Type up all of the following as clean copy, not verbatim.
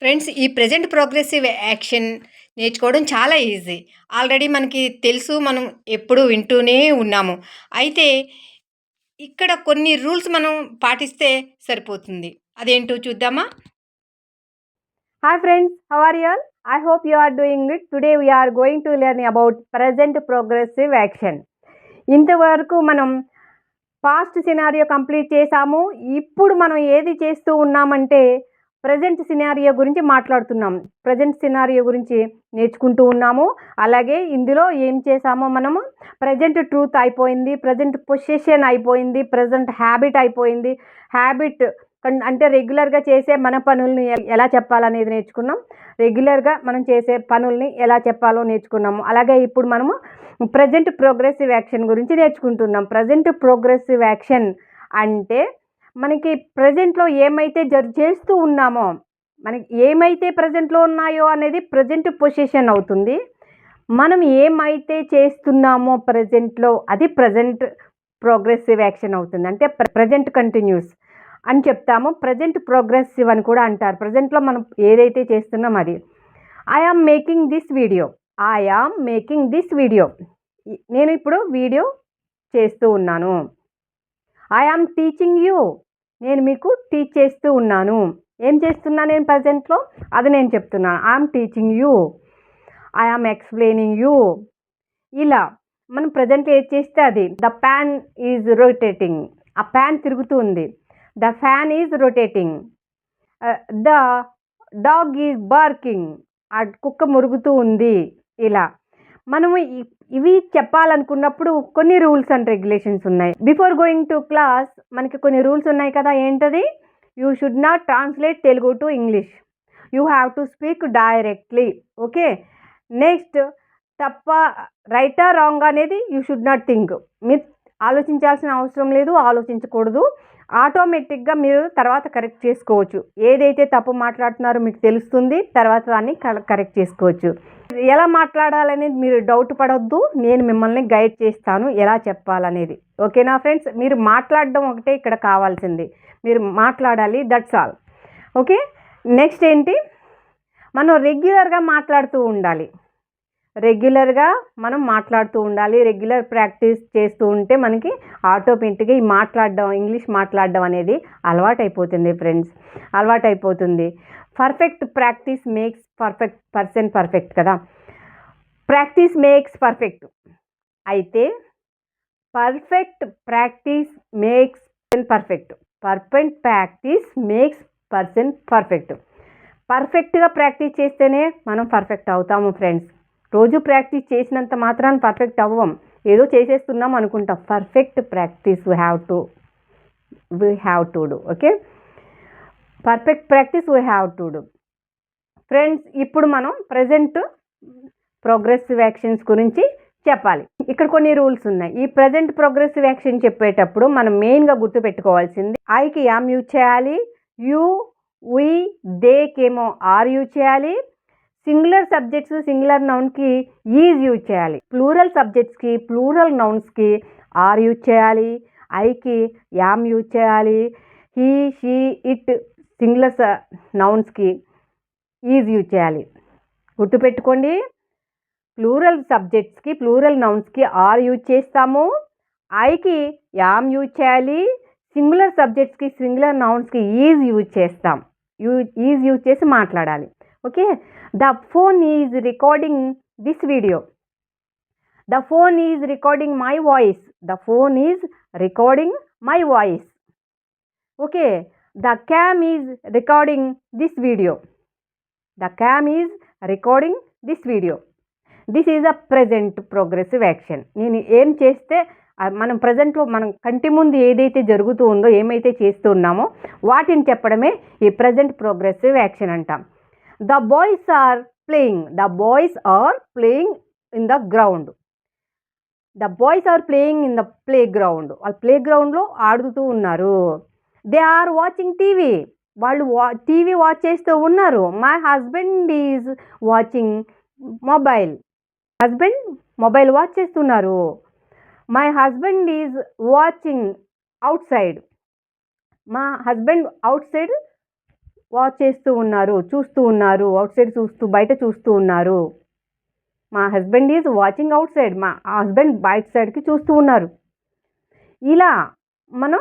Friends, ఈ present progressive action నేర్చుకోవడం చాలా ఈజీ. ఆల్రెడీ మనకి తెలుసు. మనం ఎప్పుడూ వింటూనే ఉన్నాము. అయితే ఇక్కడ కొన్ని రూల్స్ మనం పాటిస్తే సరిపోతుంది. అదేంటో చూద్దామా? Hi friends, how are you all? I hope you are doing good. Today we are going to learn about present progressive action. ఇంతవరకు మనం పాస్ట్ సినారియో కంప్లీట్ చేసాము. ఇప్పుడు మనం ఏది చేస్తూ ఉన్నామంటే ప్రజెంట్ సినారియో గురించి మాట్లాడుతున్నాం. ప్రజెంట్ సినారియో గురించి నేర్చుకుంటూ ఉన్నాము. అలాగే ఇందులో ఏం చేసామో మనము ప్రజెంట్ ట్రూత్ అయిపోయింది, ప్రజెంట్ పొజిషన్ అయిపోయింది, ప్రజెంట్ హ్యాబిట్ అయిపోయింది. హ్యాబిట్ అంటే రెగ్యులర్గా చేసే మన పనుల్ని ఎలా చెప్పాలనేది నేర్చుకున్నాం. రెగ్యులర్గా మనం చేసే పనుల్ని ఎలా చెప్పాలో నేర్చుకున్నాము. అలాగే ఇప్పుడు మనము ప్రజెంట్ ప్రోగ్రెసివ్ యాక్షన్ గురించి నేర్చుకుంటున్నాం. ప్రజెంట్ ప్రోగ్రెసివ్ యాక్షన్ అంటే మనకి ప్రజెంట్లో ఏమైతే చేస్తూ ఉన్నామో, మనకి ఏమైతే ప్రజెంట్లో ఉన్నాయో అనేది ప్రజెంట్ పొజిషన్ అవుతుంది. మనం ఏమైతే చేస్తున్నామో ప్రజెంట్లో అది ప్రజెంట్ ప్రోగ్రెసివ్ యాక్షన్ అవుతుంది. అంటే ప్రజెంట్ కంటిన్యూస్ అని చెప్తాము. ప్రజెంట్ ప్రోగ్రెసివ్ అని కూడా అంటారు. ప్రజెంట్లో మనం ఏదైతే చేస్తున్నాం అది. I am making this video. నేను ఇప్పుడు వీడియో చేస్తూ ఉన్నాను. I am teaching you. నేను మీకు టీచ్ చేస్తూ ఉన్నాను. ఏం చేస్తున్నా నేను ప్రజెంట్లో అది నేను చెప్తున్నాను. I am teaching you, I am explaining you. ఇలా మనం ప్రజెంట్లో ఏది చేస్తే అది. The fan is rotating. ఆ ప్యాన్ తిరుగుతూ ఉంది. The fan is rotating. The dog is barking. ఆ కుక్క మురుగుతూ ఉంది. ఇలా మనము ఇవి చెప్పాలనుకున్నప్పుడు కొన్ని రూల్స్ అండ్ రెగ్యులేషన్స్ ఉన్నాయి. బిఫోర్ గోయింగ్ టు క్లాస్ మనకి కొన్ని రూల్స్ ఉన్నాయి కదా. ఏంటది? You should not translate Telugu to English. You have to speak directly. Okay. Next, తప్ప రైటా రాంగ్ అనేది యూ షుడ్ నాట్ థింక్. మీరు ఆలోచించాల్సిన అవసరం లేదు, ఆలోచించకూడదు. ఆటోమేటిక్గా మీరు తర్వాత కరెక్ట్ చేసుకోవచ్చు. ఏదైతే తప్పు మాట్లాడుతున్నారో మీకు తెలుస్తుంది, తర్వాత దాన్ని కరెక్ట్ చేసుకోవచ్చు. ఎలా మాట్లాడాలనేది మీరు డౌట్ పడొద్దు. నేను మిమ్మల్ని గైడ్ చేస్తాను ఎలా చెప్పాలనేది. ఓకేనా ఫ్రెండ్స్? మీరు మాట్లాడడం ఒకటే ఇక్కడ కావాల్సింది. మీరు మాట్లాడాలి, దట్స్ ఆల్. ఓకే. నెక్స్ట్ ఏంటి? మనం రెగ్యులర్గా మాట్లాడుతూ ఉండాలి. రెగ్యులర్ ప్రాక్టీస్ చేస్తూ ఉంటే మనకి ఆటోమేటిక్గా ఈ ఇంగ్లీష్ మాట్లాడడం అనేది అలవాటైపోతుంది ఫ్రెండ్స్. అలవాటైపోతుంది. పర్ఫెక్ట్ ప్రాక్టీస్ మేక్స్ పర్ఫెక్ట్ కదా. Practice makes perfect. అయితే పర్ఫెక్ట్ ప్రాక్టీస్ మేక్స్ పర్ఫెక్ట్. పర్ఫెక్ట్గా ప్రాక్టీస్ చేస్తేనే మనం పర్ఫెక్ట్ అవుతాము ఫ్రెండ్స్. రోజు ప్రాక్టీస్ చేసినంత మాత్రాన పర్ఫెక్ట్ అవ్వం. ఏదో చేసేస్తున్నాం అనుకుంటాం. Perfect practice we have to do. Okay. Perfect practice we have to do. Friends, ఇప్పుడు మనం ప్రజెంట్ ప్రోగ్రెసివ్ యాక్షన్స్ గురించి చెప్పాలి. ఇక్కడ కొన్ని రూల్స్ ఉన్నాయి. ఈ ప్రజెంట్ ప్రోగ్రెసివ్ యాక్షన్ చెప్పేటప్పుడు మనం మెయిన్గా గుర్తుపెట్టుకోవాల్సింది ఐకి యామ్ యూజ్ చేయాలి. యూ, వి, దేకేమో ఆర్ యూజ్ చేయాలి. సింగులర్ సబ్జెక్ట్స్ సింగులర్ నౌన్కి ఈజ్ యూజ్ చేయాలి. ప్లూరల్ సబ్జెక్ట్స్కి ప్లూరల్ నౌన్స్కి ఆర్ యూజ్ చేయాలి. ఐకి యామ్ యూజ్ చేయాలి. హీ, షీ, ఇట్ సింగులర్ నౌన్స్కి ఈజ్ యూజ్ చేయాలి. గుర్తుపెట్టుకోండి. ప్లూరల్ సబ్జెక్ట్స్కి ప్లూరల్ నౌన్స్కి ఆర్ యూజ్ చేస్తాము. ఐకి యామ్ యూజ్ చేయాలి. సింగులర్ సబ్జెక్ట్స్కి సింగులర్ నౌన్స్కి ఈజ్ యూజ్ చేస్తాం. ఈజ్ యూజ్ చేసి మాట్లాడాలి. Okay. The phone is recording this video. The phone is recording my voice. Okay. The cam is recording this video. This is a present progressive action. నేను ఏం చేస్తే మనం ప్రజెంట్లో మనం కంటి ముందు ఏదైతే జరుగుతూ ఉందో, ఏమైతే చేస్తూ ఉన్నామో వాటిని చెప్పడమే ఈ ప్రజెంట్ ప్రోగ్రెసివ్ యాక్షన్ అంటాం. The boys are playing in the ground. Play ground. వాళ్ళు ప్లే గ్రౌండ్లో ఆడుతూ ఉన్నారు. They are watching TV. వాళ్ళు టీవీ వాచ్ చేస్తూ ఉన్నారు. My husband is watching mobile. Mobile watch చేస్తున్నారు. My husband is watching outside. మా హస్బెండ్ అవుట్ సైడ్ వాచ్ చేస్తూ ఉన్నారు, చూస్తూ ఉన్నారు, అవుట్ సైడ్ చూస్తూ బయట చూస్తూ ఉన్నారు. మా husband is watching outside. మా హస్బెండ్ బయట సైడ్కి చూస్తూ ఉన్నారు. ఇలా మనం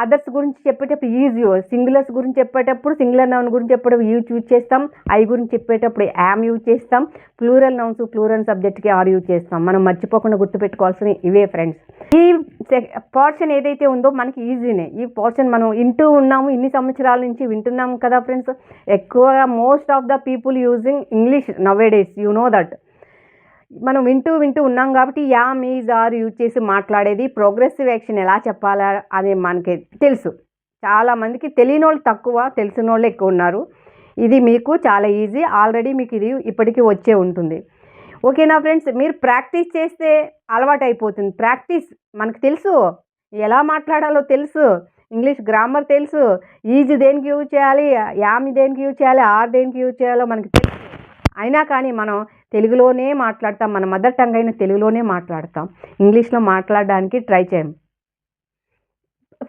అదర్స్ గురించి చెప్పేటప్పుడు ఈజ్ సింగులర్స్ గురించి చెప్పేటప్పుడు సింగులర్ నౌన్ గురించి చెప్పేటప్పుడు యూజ్ చేస్తాం. ఐ గురించి చెప్పేటప్పుడు యామ్ యూజ్ చేస్తాం. ప్లూరల్ నౌన్స్ ప్లూరల్ సబ్జెక్ట్కి ఆర్ యూజ్ చేస్తాం. మనం మర్చిపోకుండా గుర్తుపెట్టుకోవాల్సిన ఇవే ఫ్రెండ్స్. ఈ పోర్షన్ ఏదైతే ఉందో మనకి ఈజీనే. ఈ పోర్షన్ మనం వింటూ ఉన్నాము, ఇన్ని సంవత్సరాల నుంచి వింటున్నాము కదా ఫ్రెండ్స్. ఎక్కువగా most of the people using English now days, you know that. మనం వింటూ ఉన్నాం కాబట్టి యామ్ ఈజ్ ఆర్ యూజ్ చేసి మాట్లాడేది. ప్రోగ్రెసివ్ యాక్షన్ ఎలా చెప్పాలా అని మనకి తెలుసు. చాలామందికి తెలియని వాళ్ళు తక్కువ, తెలిసిన వాళ్ళు ఎక్కువ ఉన్నారు. ఇది మీకు చాలా ఈజీ. ఆల్రెడీ మీకు ఇది ఇప్పటికీ వచ్చే ఉంటుంది. ఓకేనా ఫ్రెండ్స్? మీరు ప్రాక్టీస్ చేస్తే అలవాటు అయిపోతుంది. ప్రాక్టీస్ మనకు తెలుసు, ఎలా మాట్లాడాలో తెలుసు, ఇంగ్లీష్ గ్రామర్ తెలుసు, ఈజ్ దేనికి యూజ్ చేయాలి, యామ్ దేనికి యూజ్ చేయాలి, ఆర్ దేనికి యూజ్ చేయాలో మనకి తెలుసు. అయినా కానీ మనం తెలుగులోనే మాట్లాడతాం. మన మదర్ టంగ్ అయిన తెలుగులోనే మాట్లాడతాం. ఇంగ్లీష్లో మాట్లాడడానికి ట్రై చేయం.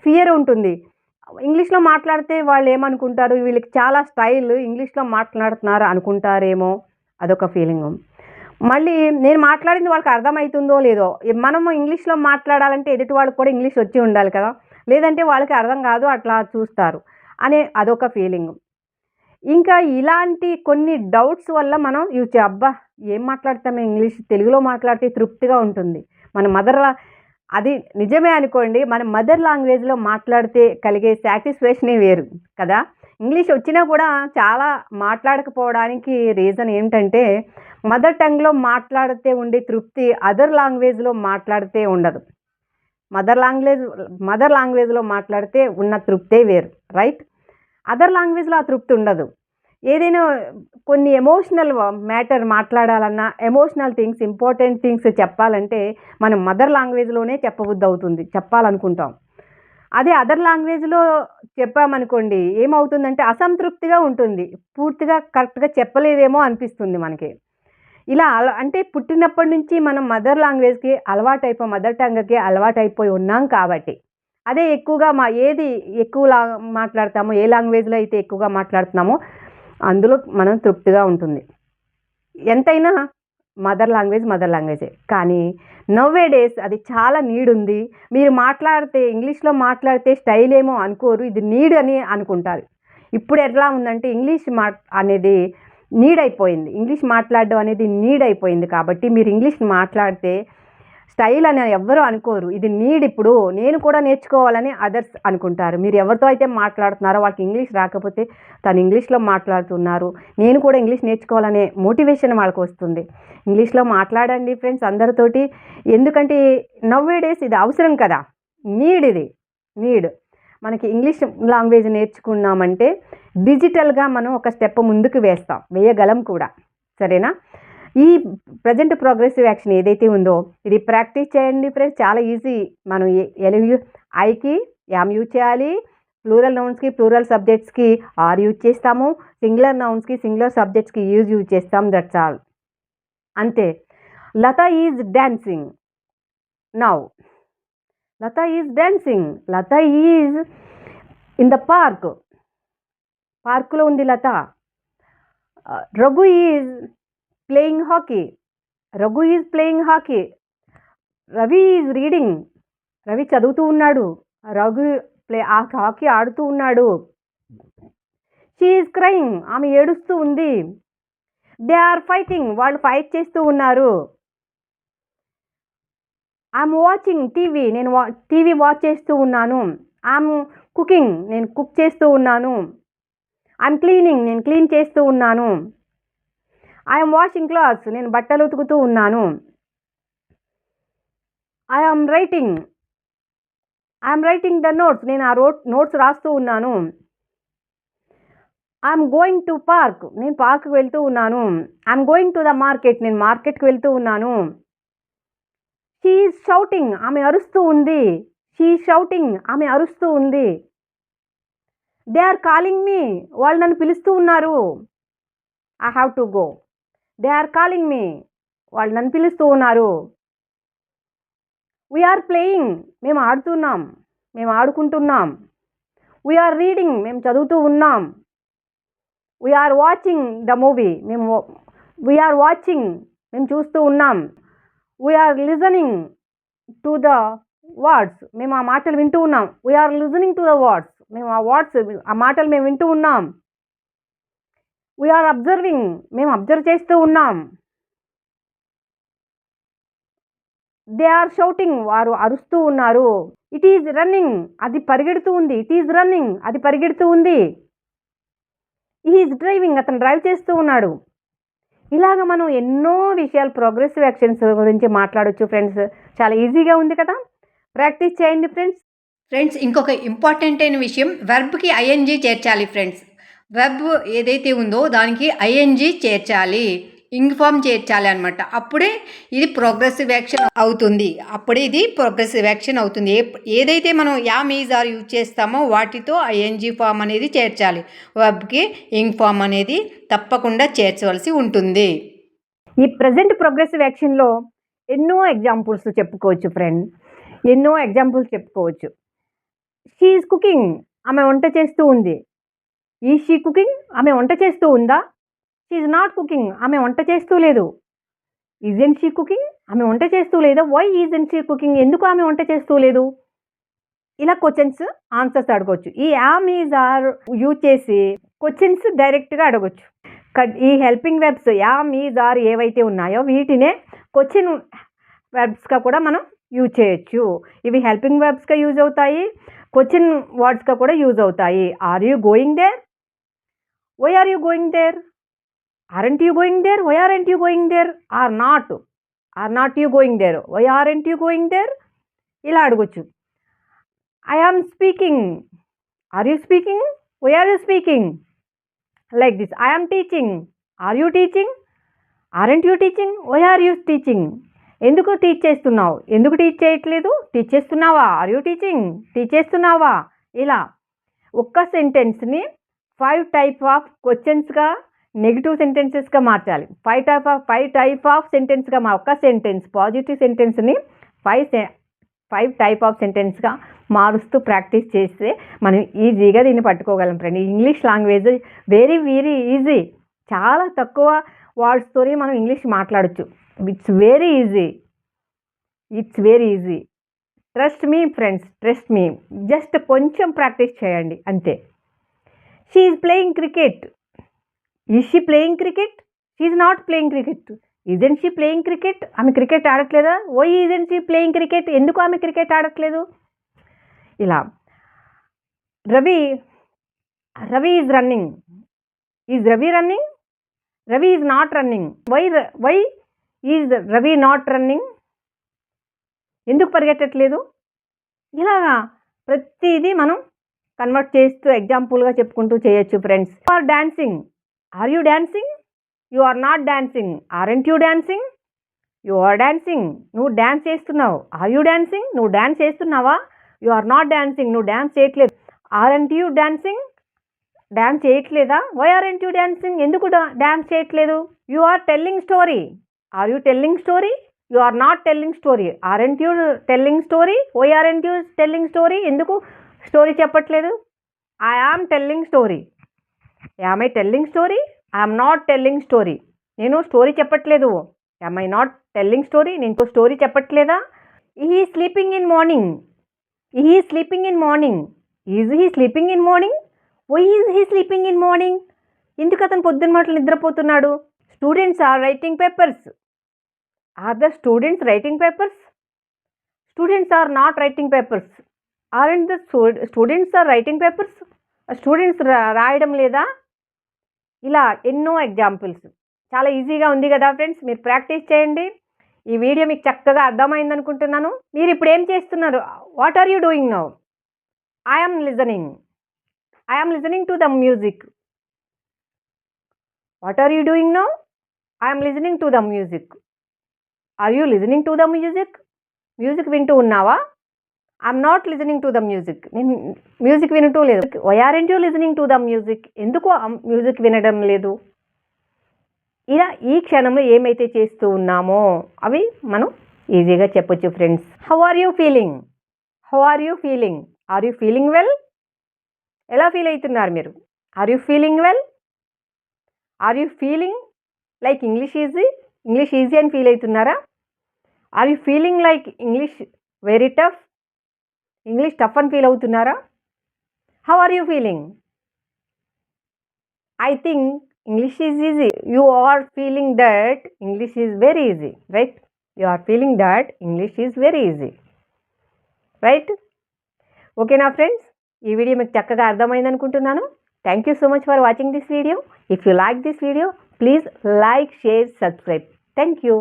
ఫియర్ ఉంటుంది. ఇంగ్లీష్లో మాట్లాడితే వాళ్ళు ఏమనుకుంటారు, వీళ్ళకి చాలా స్టైల్, ఇంగ్లీష్లో మాట్లాడుతున్నారు అనుకుంటారేమో, అదొక ఫీలింగ్. మళ్ళీ నేను మాట్లాడింది వాళ్ళకి అర్థమవుతుందో లేదో. మనము ఇంగ్లీష్లో మాట్లాడాలంటే ఎదుటి వాళ్ళకి కూడా ఇంగ్లీష్ వచ్చి ఉండాలి కదా, లేదంటే వాళ్ళకి అర్థం కాదు, అట్లా చూస్తారు అనే అదొక ఫీలింగ్. ఇంకా ఇలాంటి కొన్ని డౌట్స్ వల్ల మనం అబ్బా ఏం మాట్లాడతాము ఇంగ్లీష్, తెలుగులో మాట్లాడితే తృప్తిగా ఉంటుంది. మన అది నిజమే అనుకోండి. మన మదర్ లాంగ్వేజ్లో మాట్లాడితే కలిగే సాటిస్ఫాక్షనే వేరు కదా. ఇంగ్లీష్ వచ్చినా కూడా చాలా మాట్లాడకపోవడానికి రీజన్ ఏంటంటే, మదర్ టంగ్లో మాట్లాడితే ఉండే తృప్తి అదర్ లాంగ్వేజ్లో మాట్లాడితే ఉండదు. మదర్ లాంగ్వేజ్లో మాట్లాడితే ఉన్న తృప్తే వేరు, రైట్? అదర్ లాంగ్వేజ్లో ఆ తృప్తి ఉండదు. ఏదైనా కొన్ని ఎమోషనల్ మ్యాటర్ మాట్లాడాలన్నా, ఎమోషనల్ థింగ్స్, ఇంపార్టెంట్ థింగ్స్ చెప్పాలంటే మనం మదర్ లాంగ్వేజ్లోనే చెప్పబుద్ధి అవుతుంది, చెప్పాలనుకుంటాం. అదే అదర్ లాంగ్వేజ్లో చెప్పామనుకోండి, ఏమవుతుందంటే అసంతృప్తిగా ఉంటుంది. పూర్తిగా కరెక్ట్గా చెప్పలేదేమో అనిపిస్తుంది మనకి. ఇలా అంటే పుట్టినప్పటి నుంచి మనం మదర్ లాంగ్వేజ్కి మదర్ టంగ్కి అలవాటైపోయి ఉన్నాం కాబట్టి, అదే ఎక్కువగా ఏది ఎక్కువ మాట్లాడతామో, ఏ లాంగ్వేజ్లో అయితే ఎక్కువగా మాట్లాడుతున్నామో అందులో మనం తృప్తిగా ఉంటుంది. ఎంతైనా మదర్ లాంగ్వేజే. కానీ నవ్ డేస్ అది చాలా నీడ్ ఉంది. మీరు ఇంగ్లీష్లో మాట్లాడితే స్టైల్ ఏమో అనుకోరు, ఇది నీడ్ అని అనుకుంటారు. ఇప్పుడు ఎట్లా ఉందంటే ఇంగ్లీష్ అనేది నీడ్ అయిపోయింది. ఇంగ్లీష్ మాట్లాడడం అనేది నీడ్ అయిపోయింది. కాబట్టి మీరు ఇంగ్లీష్ మాట్లాడితే స్టైల్ అని ఎవ్వరూ అనుకోరు, ఇది నీడ్. ఇప్పుడు నేను కూడా నేర్చుకోవాలని అదర్స్ అనుకుంటారు. మీరు ఎవరితో అయితే మాట్లాడుతున్నారో వాళ్ళకి ఇంగ్లీష్ రాకపోతే తను ఇంగ్లీష్లో మాట్లాడుతున్నారు, నేను కూడా ఇంగ్లీష్ నేర్చుకోవాలనే మోటివేషన్ వాళ్ళకి వస్తుంది. ఇంగ్లీష్లో మాట్లాడండి ఫ్రెండ్స్ అందరితోటి. ఎందుకంటే నవ్ డేస్ ఇది అవసరం కదా, ఇది నీడ్. మనకి ఇంగ్లీష్ లాంగ్వేజ్ నేర్చుకున్నామంటే డిజిటల్గా మనం ఒక స్టెప్ ముందుకు వేయగలం కూడా, సరేనా? ఈ ప్రజెంట్ ప్రోగ్రెసివ్ యాక్షన్ ఏదైతే ఉందో ఇది ప్రాక్టీస్ చేయండి ఫ్రెండ్స్. చాలా ఈజీ. మనం ఐకి యామ్ యూజ్ చేయాలి, ప్లూరల్ నౌన్స్కి ప్లూరల్ సబ్జెక్ట్స్కి ఆర్ యూజ్ చేస్తాము, సింగులర్ నౌన్స్కి సింగులర్ సబ్జెక్ట్స్కి యూజ్ చేస్తాం. దట్స్ ఆల్, అంతే. Latha is dancing now. Latha is dancing. Latha is in the పార్కులో ఉంది Latha. Raghu is playing hockey. Raghu is playing hockey. Ravi is reading. Ravi చదువుతూ ఉన్నాడు. రఘు హాకీ ఆడుతూ ఉన్నాడు. She is crying. ఆమె ఏడుస్తూ ఉంది. They are fighting. వాళ్ళు ఫైట్ చేస్తూ ఉన్నారు. I'm watching TV. నేను టీవీ వాచ్ చేస్తూ ఉన్నాను. I'm cooking. నేను కుక్ చేస్తూ ఉన్నాను. I'm cleaning. నేను క్లీన్ చేస్తూ ఉన్నాను. I'm washing clothes. నేను బట్టలు ఉతుకుతూ ఉన్నాను. I'm writing the notes. నేను ఆ నోట్స్ రాస్తూ ఉన్నాను. I'm going to park. నేను పార్క్కి వెళ్తూ ఉన్నాను. I'm going to the market. నేను మార్కెట్కి వెళ్తూ ఉన్నాను. She is shouting. ఆమె అరుస్తూ ఉంది. She is shouting. ఆమె అరుస్తూ ఉంది. They are calling me. వాళ్ళు నన్ను పిలుస్తూ ఉన్నారు. I have to go. They are calling me. వాళ్ళు నన్ను పిలుస్తూ ఉన్నారు. We are playing. మేము ఆడుతున్నాం, మేము ఆడుకుంటున్నాం. We are reading. మేము చదువుతూ ఉన్నాం. We are watching the movie, we are watching, మేము చూస్తూ ఉన్నాం. We are listening to the words, మేము ఆ మాటలు వింటూ ఉన్నాం. We are listening to the words, మేము ఆ మాటలు మేము వింటూ ఉన్నాం. వీఆర్ అబ్జర్వింగ్, మేము అబ్జర్వ్ చేస్తూ ఉన్నాం. దే ఆర్ షౌటింగ్, వారు అరుస్తూ ఉన్నారు. ఇట్ ఈజ్ రన్నింగ్, అది పరిగెడుతూ ఉంది. ఇట్ ఈజ్ రన్నింగ్, అది పరిగెడుతూ ఉంది. హీ ఈజ్ డ్రైవింగ్, అతను డ్రైవ్ చేస్తూ ఉన్నాడు. ఇలాగ మనం ఎన్నో విషయాలు ప్రోగ్రెసివ్ యాక్షన్స్ గురించి మాట్లాడొచ్చు ఫ్రెండ్స్. చాలా ఈజీగా ఉంది కదా, ప్రాక్టీస్ చేయండి ఫ్రెండ్స్. ఫ్రెండ్స్, ఇంకొక ఇంపార్టెంట్ అయిన విషయం, వెర్బ్కి ఐఎన్జీ చేర్చాలి ఫ్రెండ్స్. వెర్బ్ ఏదైతే ఉందో దానికి ఐఎన్జీ చేర్చాలి, ఇంగ్ ఫామ్ చేర్చాలి అనమాట. అప్పుడే ఇది ప్రోగ్రెసివ్ యాక్షన్ అవుతుంది. ఏదైతే మనం యామ్ ఈజ్ ఆర్ యూజ్ చేస్తామో వాటితో ఐఎన్జీ ఫామ్ అనేది చేర్చాలి. వెర్బ్కి ఇంగ్ ఫామ్ అనేది తప్పకుండా చేర్చవలసి ఉంటుంది. ఈ ప్రజెంట్ ప్రోగ్రెసివ్ యాక్షన్లో ఎన్నో ఎగ్జాంపుల్స్ చెప్పుకోవచ్చు ఫ్రెండ్, ఎన్నో ఎగ్జాంపుల్స్ చెప్పుకోవచ్చు. షీ ఈజ్ కుకింగ్, ఆమె వంట చేస్తూ ఉంది. ఈజ్ షీ కుకింగ్, ఆమె వంట చేస్తూ ఉందా? షీ ఈజ్ నాట్ కుకింగ్, ఆమె వంట చేస్తూ లేదు. ఈజెంట్ షీ కుకింగ్, ఆమె వంట చేస్తూ లేదా? వై ఈజెంట్ షీ కుకింగ్, ఎందుకు ఆమె వంట చేస్తూ లేదు? ఇలా క్వశ్చన్స్ ఆన్సర్స్ అడగవచ్చు. ఈ యామ్ ఈజ్ ఆర్ యూజ్ చేసి క్వశ్చన్స్ డైరెక్ట్గా అడగవచ్చు. ఈ helping verbs am is are ఏవైతే ఉన్నాయో వీటినే క్వశ్చన్ వెర్బ్స్గా కూడా మనం యూజ్ చేయొచ్చు. ఇవి హెల్పింగ్ వెర్బ్స్గా యూజ్ అవుతాయి, క్వశ్చన్ వర్డ్స్గా కూడా యూజ్ అవుతాయి. Are you going there? Why are you going there? Aren't you going there? Why aren't you going there? Are not you going there? Why aren't you going there? ఇలా అడగొచ్చు. I am speaking, are you speaking? Why are you speaking? Like this. I am teaching, are you teaching? Aren't you teaching? Why are you teaching? ఎందుకు teach చేస్తున్నావు? ఎందుకు teach చేయట్లేదు? Teach చేస్తున్నావా? Are you teaching? Teach చేస్తున్నావా? ఇలా ఒక్క సెంటెన్స్ని 5 type of క్వశ్చన్స్గా, నెగిటివ్ సెంటెన్సెస్గా మార్చాలి. 5 టైప్ ఆఫ్ సెంటెన్స్గా ఒక్క సెంటెన్స్ పాజిటివ్ సెంటెన్స్ని 5 టైప్ ఆఫ్ సెంటెన్స్గా మారుస్తూ ప్రాక్టీస్ చేస్తే మనం ఈజీగా దీన్ని పట్టుకోగలం friend. English language very very easy. చాలా తక్కువ వర్డ్స్తోనే మనం ఇంగ్లీష్ మాట్లాడచ్చు. It's very easy. Trust me friends, trust me. Just కొంచెం ప్రాక్టీస్ చేయండి అంతే. She is playing cricket. Is she playing cricket? She is not playing cricket. Isn't she playing cricket? ఆమె cricket ఆడట్లేదా? Why isn't she playing cricket? ఎందుకు ఆమె cricket ఆడట్లేదు? ఇలా Ravi is running. Is Ravi running? Ravi is not running. Why is Ravi not running? ఎందుకు పరిగెట్టట్లేదు? ఇలాగా ప్రతిదీ మనం కన్వర్ట్ చేస్తూ ఎగ్జాంపుల్గా చెప్పుకుంటూ చేయొచ్చు friends. You are dancing. Are you dancing? You are not dancing. Aren't you dancing? You are dancing, నువ్వు డ్యాన్స్ చేస్తున్నావు. Are you dancing? నువ్వు డ్యాన్స్ చేస్తున్నావా? యు ఆర్ నాట్ డాన్సింగ్, నువ్వు డ్యాన్స్ చేయట్లేదు. Aren't you dancing? డ్యాన్స్ చేయట్లేదా? Why aren't you dancing? ఎందుకు dance చేయట్లేదు? You are telling story. Are you telling story? You are not telling story. Aren't you telling story? Why aren't you telling story? ఎందుకు story చెప్పట్లేదు? I am telling story. Am I telling story? I'm not telling story. నేను story చెప్పట్లేదు. Am I not telling story? నేను story చెప్పట్లేదా? He sleeping in morning. He sleeping in morning. Is he sleeping in morning? Why is he sleeping in morning? ఎందుకు అతను పొద్దున్న మాటలు నిద్రపోతున్నాడు? Students are writing papers. Are the students writing papers? Students are not writing papers. Aren't the students are writing papers? Students రాయడం లేదా? ఇలా ఎన్నో examples. చాలా ఈజీగా ఉంది కదా ఫ్రెండ్స్, మీరు ప్రాక్టీస్ చేయండి. ఈ వీడియో మీకు చక్కగా అర్థమైంది అనుకుంటున్నాను. మీరు ఇప్పుడు ఏం చేస్తున్నారు? What are you doing now? I am listening to the music. What are you doing now? I am listening to the music. Are you listening to the music? Music వింటూ ఉన్నావా? I'm not listening to the music. నేను music వినటూ లేదు. Why aren't you listening to the music? ఎందుకు music వినడం లేదు? ఇలా ఈ క్షణంలో ఏమైతే చేస్తూ ఉన్నామో అవి మనం ఈజీగా చెప్పొచ్చు friends. How are you feeling? Are you feeling well? ఎలా ఫీల్ అవుతున్నారు మీరు? Are you feeling like? ఆర్ యూ ఫీలింగ్ లైక్ ఇంగ్లీష్ ఈజీ అని ఫీల్ అవుతున్నారా? Are you feeling like English very tough? English tough అని ఫీల్ అవుతున్నారా? How are you feeling? I think English is easy. You are feeling that English is very easy, right? You are feeling that English is very easy, right? ఓకేనా friends, ఈ video మీకు చక్కగా అర్థమైంది అనుకుంటున్నాను. Thank you so much for watching this video. If you like this video, please like, share, subscribe. Thank you.